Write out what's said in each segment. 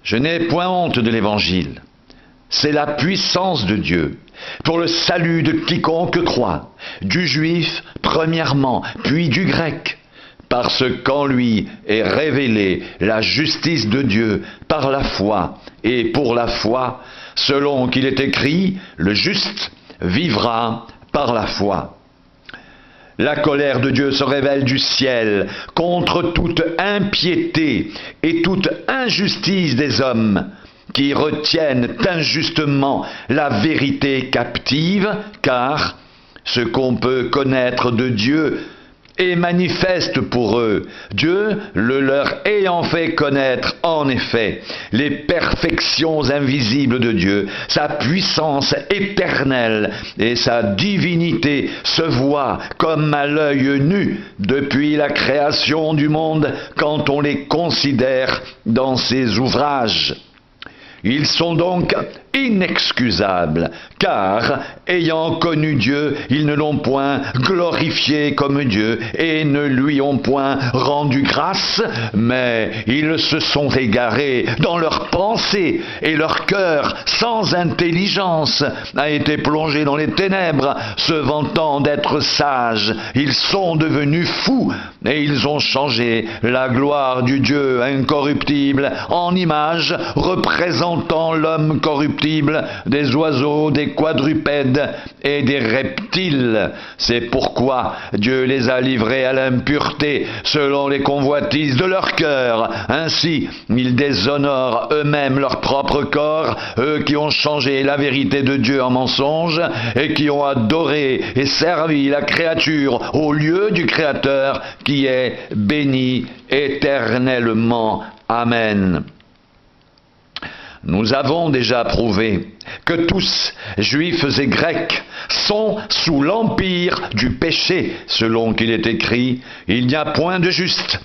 Je n'ai point honte de l'Évangile. C'est la puissance de Dieu pour le salut de quiconque croit, du juif premièrement, puis du grec, parce qu'en lui est révélée la justice de Dieu par la foi, et pour la foi, selon qu'il est écrit, le juste vivra par la foi. La colère de Dieu se révèle du ciel contre toute impiété et toute injustice des hommes qui retiennent injustement la vérité captive, car ce qu'on peut connaître de Dieu est manifeste pour eux, Dieu le leur ayant fait connaître en effet les perfections invisibles de Dieu, sa puissance éternelle et sa divinité se voient comme à l'œil nu depuis la création du monde quand on les considère dans ses ouvrages. Ils sont donc inexcusables, car, ayant connu Dieu, ils ne l'ont point glorifié comme Dieu et ne lui ont point rendu grâce, mais ils se sont égarés dans leurs pensées et leur cœur, sans intelligence, a été plongé dans les ténèbres, se vantant d'être sages. Ils sont devenus fous et ils ont changé la gloire du Dieu incorruptible en image représentant l'homme corruptible, des oiseaux, des quadrupèdes et des reptiles. C'est pourquoi Dieu les a livrés à l'impureté selon les convoitises de leur cœur. Ainsi, ils déshonorent eux-mêmes leur propre corps, eux qui ont changé la vérité de Dieu en mensonge et qui ont adoré et servi la créature au lieu du Créateur qui est béni éternellement. Amen. Nous avons déjà prouvé que tous, juifs et grecs, sont sous l'empire du péché, selon qu'il est écrit, il n'y a point de juste,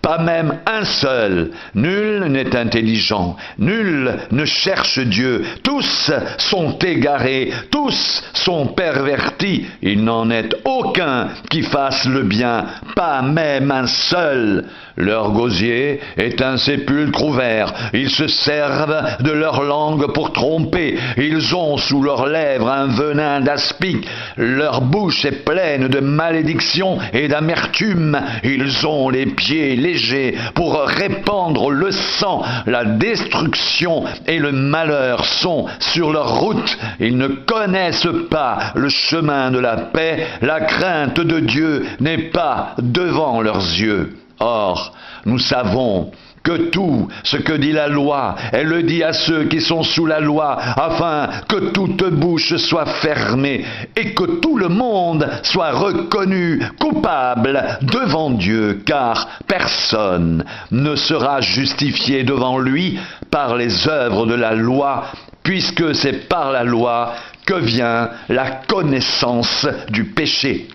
pas même un seul, nul n'est intelligent, nul ne cherche Dieu, tous sont égarés, tous sont pervertis, il n'en est aucun qui fasse le bien, pas même un seul. Leur gosier est un sépulcre ouvert, ils se servent de leur langue pour tromper, ils ont sous leurs lèvres un venin d'aspic, leur bouche est pleine de malédiction et d'amertume, ils ont les pieds légers pour répandre le sang, la destruction et le malheur sont sur leur route, ils ne connaissent pas le chemin de la paix, la crainte de Dieu n'est pas devant leurs yeux. Or, nous savons que tout ce que dit la loi, elle le dit à ceux qui sont sous la loi, afin que toute bouche soit fermée et que tout le monde soit reconnu coupable devant Dieu, car personne ne sera justifié devant lui par les œuvres de la loi, puisque c'est par la loi que vient la connaissance du péché.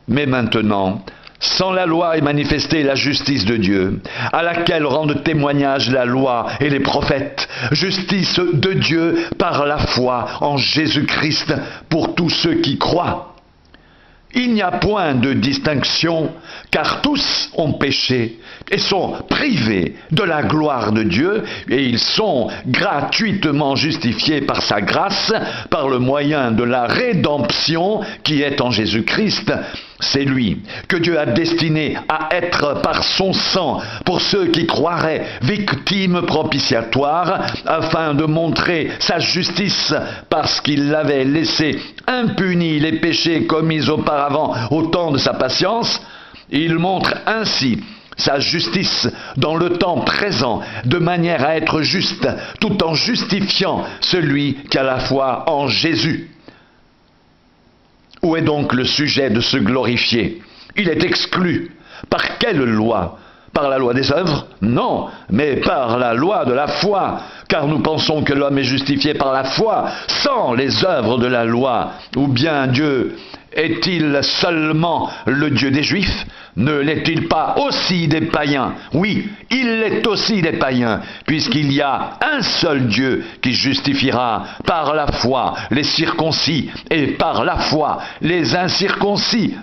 Mais maintenant, sans la loi est manifestée la justice de Dieu, à laquelle rendent témoignage la loi et les prophètes, justice de Dieu par la foi en Jésus-Christ pour tous ceux qui croient. Il n'y a point de distinction, car tous ont péché et sont privés de la gloire de Dieu, et ils sont gratuitement justifiés par sa grâce, par le moyen de la rédemption qui est en Jésus-Christ. C'est lui que Dieu a destiné à être par son sang, pour ceux qui croiraient, victime propitiatoire, afin de montrer sa justice, parce qu'il avait laissé impunis les péchés commis auparavant au temps de sa patience. Il montre ainsi sa justice dans le temps présent, de manière à être juste, tout en justifiant celui qui a la foi en Jésus. Où est donc le sujet de se glorifier? Il est exclu. Par quelle loi? Par la loi des œuvres? Non, mais par la loi de la foi, car nous pensons que l'homme est justifié par la foi, sans les œuvres de la loi. Ou bien Dieu est-il seulement le Dieu des Juifs? Ne l'est-il pas aussi des païens? Oui, il l'est aussi des païens, puisqu'il y a un seul Dieu qui justifiera par la foi les circoncis et par la foi les incirconcis.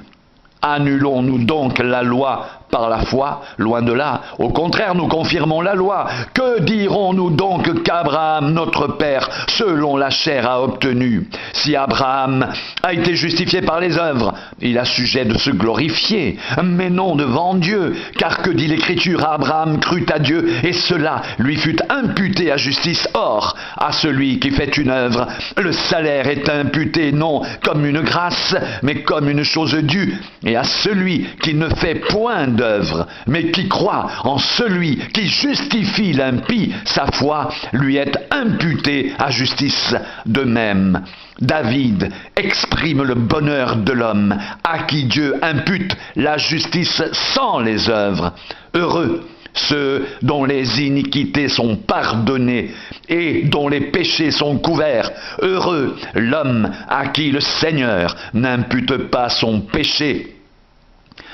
Annulons-nous donc la loi par la foi? Loin de là. Au contraire, nous confirmons la loi. Que dirons-nous donc qu'Abraham, notre père, selon la chair, a obtenu? Si Abraham a été justifié par les œuvres, il a sujet de se glorifier, mais non devant Dieu. Car que dit l'Écriture? Abraham crut à Dieu, et cela lui fut imputé à justice. Or, à celui qui fait une œuvre, le salaire est imputé non comme une grâce, mais comme une chose due. Et à celui qui ne fait point d'œuvre, mais qui croit en celui qui justifie l'impie, sa foi lui est imputée à justice. De même, David exprime le bonheur de l'homme à qui Dieu impute la justice sans les œuvres. Heureux ceux dont les iniquités sont pardonnées et dont les péchés sont couverts. Heureux l'homme à qui le Seigneur n'impute pas son péché.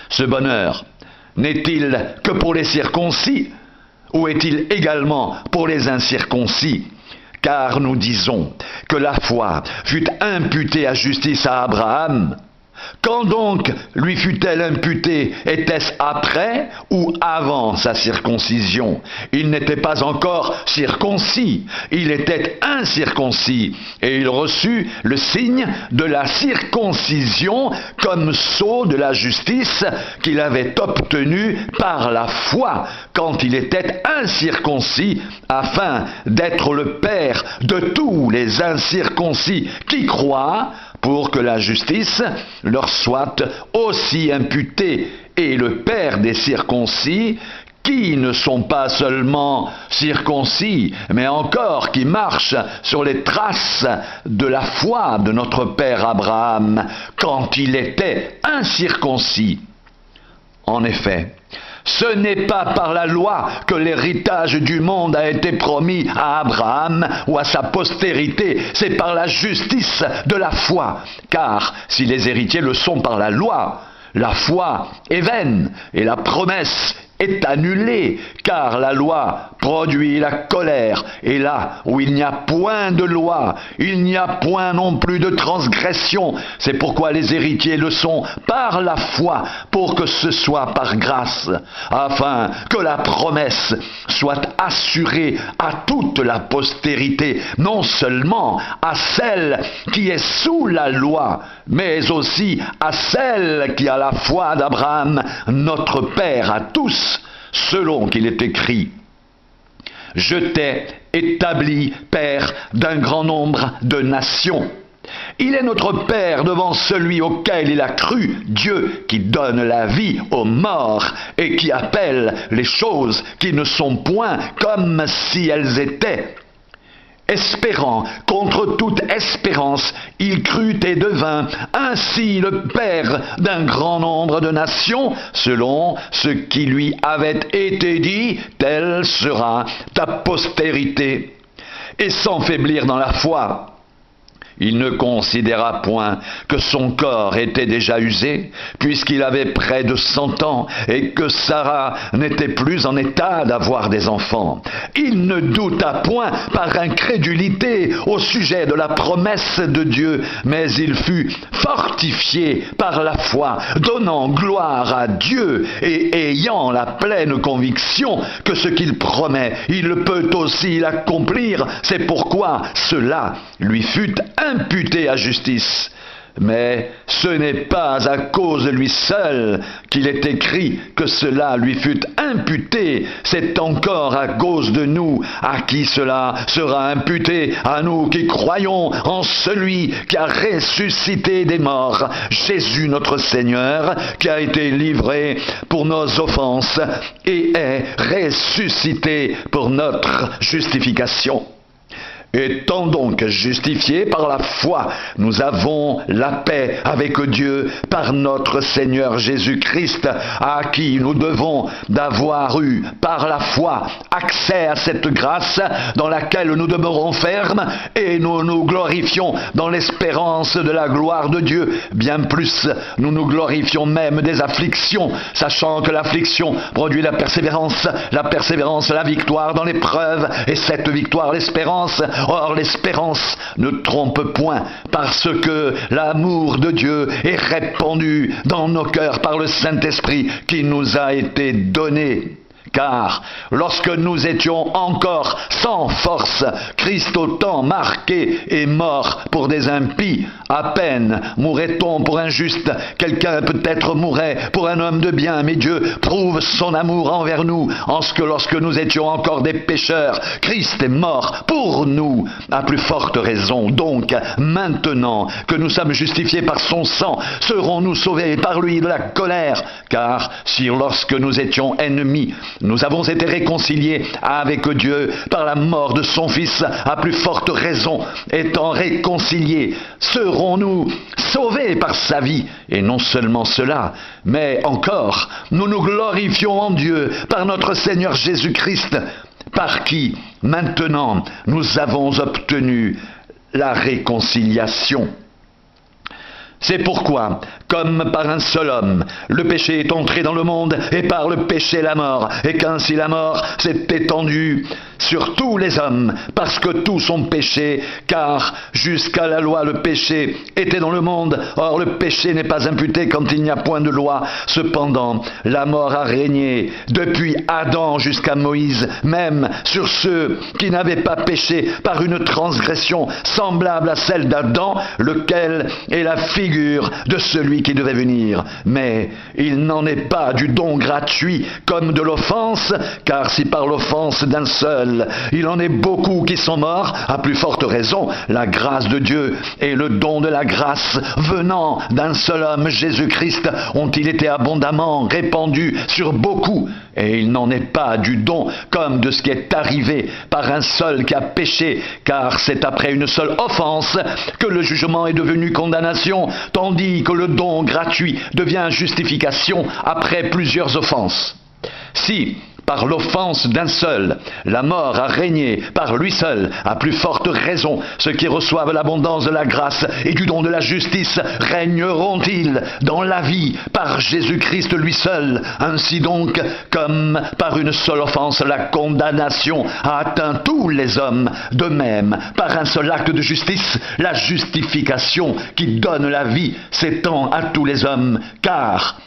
Ce bonheur n'est-il que pour les circoncis ou est-il également pour les incirconcis? Car nous disons que la foi fut imputée à justice à Abraham. Quand donc lui fut-elle imputée? Était-ce après ou avant sa circoncision? Il n'était pas encore circoncis, il était incirconcis, et il reçut le signe de la circoncision comme sceau de la justice qu'il avait obtenu par la foi quand il était incirconcis, afin d'être le père de tous les incirconcis qui croient, pour que la justice leur soit aussi imputée, et le père des circoncis, qui ne sont pas seulement circoncis, mais encore qui marchent sur les traces de la foi de notre père Abraham, quand il était incirconcis. En effet, ce n'est pas par la loi que l'héritage du monde a été promis à Abraham ou à sa postérité, c'est par la justice de la foi. Car si les héritiers le sont par la foi est vaine et la promesse est annulée, car la loi produit la colère, et là où il n'y a point de loi, il n'y a point non plus de transgression. C'est pourquoi les héritiers le sont par la foi, pour que ce soit par grâce, afin que la promesse soit assurée à toute la postérité, non seulement à celle qui est sous la loi, mais aussi à celle qui a la foi d'Abraham, notre Père à tous, selon qu'il est écrit: « Je t'ai établi Père d'un grand nombre de nations. » Il est notre Père devant celui auquel il a cru, Dieu qui donne la vie aux morts et qui appelle les choses qui ne sont point comme si elles étaient. Espérant contre toute espérance, il crut et devint ainsi le Père d'un grand nombre de nations, selon ce qui lui avait été dit, telle sera ta postérité. Et sans faiblir dans la foi, il ne considéra point que son corps était déjà usé, puisqu'il avait près de 100 ans, et que Sarah n'était plus en état d'avoir des enfants. Il ne douta point par incrédulité au sujet de la promesse de Dieu, mais il fut fortifié par la foi, donnant gloire à Dieu, et ayant la pleine conviction que ce qu'il promet, il peut aussi l'accomplir. C'est pourquoi cela lui fut imputé à justice. Mais ce n'est pas à cause de lui seul qu'il est écrit que cela lui fut imputé, c'est encore à cause de nous à qui cela sera imputé, à nous qui croyons en celui qui a ressuscité des morts, Jésus notre Seigneur, qui a été livré pour nos offenses et est ressuscité pour notre justification. Étant donc justifiés par la foi, nous avons la paix avec Dieu par notre Seigneur Jésus-Christ, à qui nous devons d'avoir eu par la foi accès à cette grâce dans laquelle nous demeurons fermes, et nous nous glorifions dans l'espérance de la gloire de Dieu. Bien plus, nous nous glorifions même des afflictions, sachant que l'affliction produit la persévérance la victoire dans l'épreuve, et cette victoire l'espérance, Or l'espérance ne trompe point, parce que l'amour de Dieu est répandu dans nos cœurs par le Saint-Esprit qui nous a été donné. Car lorsque nous étions encore sans force, Christ autant marqué et mort pour des impies. À peine mourrait-on pour un juste, quelqu'un peut-être mourrait pour un homme de bien, mais Dieu prouve son amour envers nous, en ce que lorsque nous étions encore des pécheurs, Christ est mort pour nous. À plus forte raison, donc, maintenant que nous sommes justifiés par son sang, serons-nous sauvés par lui de la colère. Car si lorsque nous étions ennemis, nous avons été réconciliés avec Dieu par la mort de son Fils, à plus forte raison, étant réconciliés, serons-nous sauvés par sa vie. Et non seulement cela, mais encore, nous nous glorifions en Dieu par notre Seigneur Jésus-Christ, par qui, maintenant, nous avons obtenu la réconciliation. C'est pourquoi, comme par un seul homme, le péché est entré dans le monde, et par le péché la mort, et qu'ainsi la mort s'est étendue sur tous les hommes, parce que tous ont péché, car jusqu'à la loi le péché était dans le monde. Or le péché n'est pas imputé quand il n'y a point de loi. Cependant, la mort a régné depuis Adam jusqu'à Moïse, même sur ceux qui n'avaient pas péché par une transgression semblable à celle d'Adam, lequel est la figure de celui qui devait venir. Mais il n'en est pas du don gratuit comme de l'offense, car si par l'offense d'un seul il en est beaucoup qui sont morts, à plus forte raison, la grâce de Dieu et le don de la grâce venant d'un seul homme, Jésus-Christ, ont-ils été abondamment répandus sur beaucoup. Et il n'en est pas du don comme de ce qui est arrivé par un seul qui a péché, car c'est après une seule offense que le jugement est devenu condamnation, tandis que le don gratuit devient justification après plusieurs offenses. Si, par l'offense d'un seul, la mort a régné par lui seul, à plus forte raison, ceux qui reçoivent l'abondance de la grâce et du don de la justice régneront-ils dans la vie par Jésus-Christ lui seul. Ainsi donc, comme par une seule offense la condamnation a atteint tous les hommes, de même, par un seul acte de justice, la justification qui donne la vie s'étend à tous les hommes, car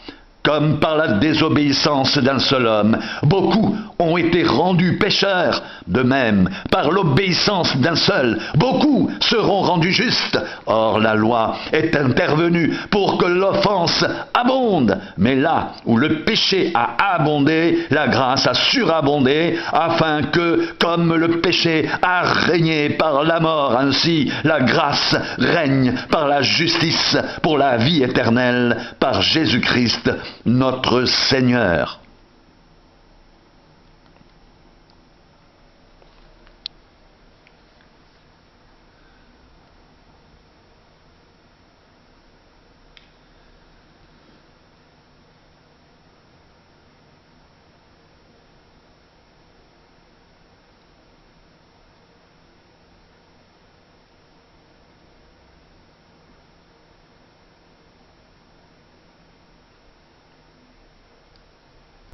comme par la désobéissance d'un seul homme, beaucoup ont été rendus pécheurs. De même, par l'obéissance d'un seul, beaucoup seront rendus justes. Or, la loi est intervenue pour que l'offense abonde. Mais là où le péché a abondé, la grâce a surabondé, afin que, comme le péché a régné par la mort, ainsi la grâce règne par la justice pour la vie éternelle, par Jésus-Christ, notre Seigneur.